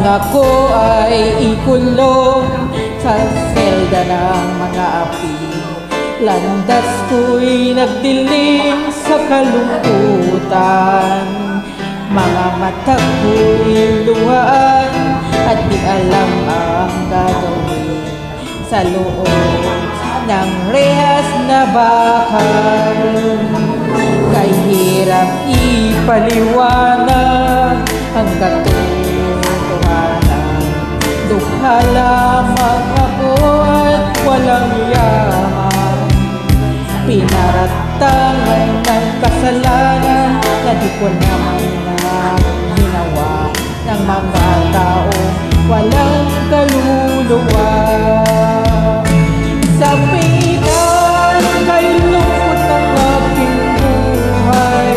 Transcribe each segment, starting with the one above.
Nang ako ay ikulong sa selda ng mga api, landas ko'y nagdilim sa kalungkutan. Mga mata ko'y luhaan at di alam ang gagawin sa loob ng rehas na bakal. Kay hirap ipaliwanag ang katotohanan. Dukha lamang ako at walang yaman. Pinaratangan ng kasalanan na di ko naman na ginawa ng mga tao walang kaluluwa. Sa pinan kay lungkot ng aking buhay,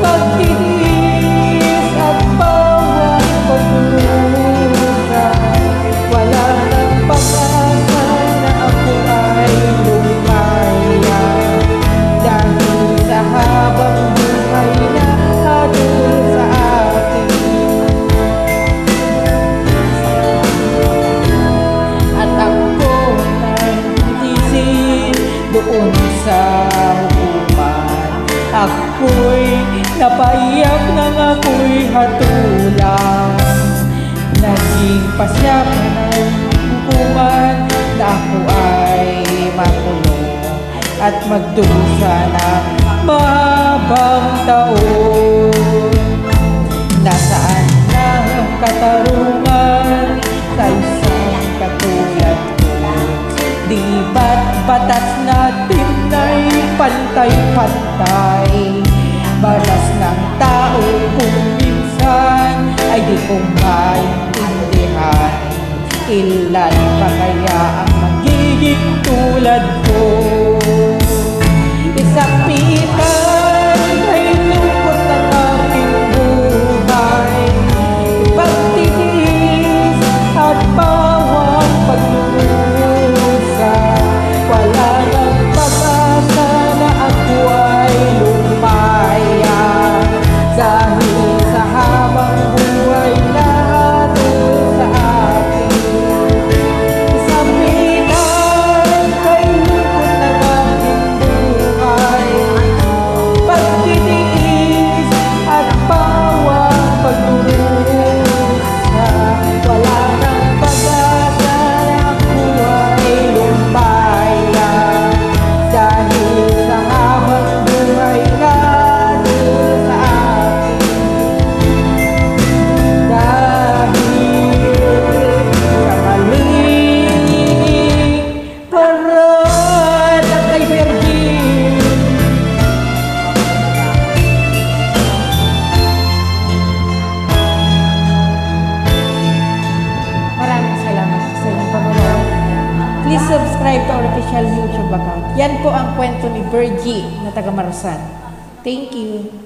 pagtiis at bawang pagdurusa, wala nang pag-asa na ako ay lumaya. Dahil sa habang buhay na hatol sa akin, at ako doon sa hukuman. Ako'y napaiyak nang ako'y hatulang. Naging pasya ng hukuman na ako ay makulong at magdusa ng mahabang taon. Nasaan na ang katarungan sa isang katulad ko? Di ba't batas natin ay pantay-pantay? Balas ng tao kung minsan ay di ko maintindihan. Ilan pa kaya ang magiging tulad ko? Isang pitan ay lungkot ng aking buhay, pagtiis at bawang pagdurusa, wala nang pag-asa na ako ay lumaya. Dahil sa habang buhay na hatol sa akin, isang pinan kay lungkot ng aking buhay, pagtitiis at bawang pagdurusa, wala nang pag-asa na ako ay lumpaya. Dahil sa habang buhay na hatol sa akin, dahil sa maling paraan ng kay Virgin. Maraming salamat sa inyong panonood. Please subscribe to our official YouTube account. Yan po ang kwento ni Virgie na taga Marasan. Thank you.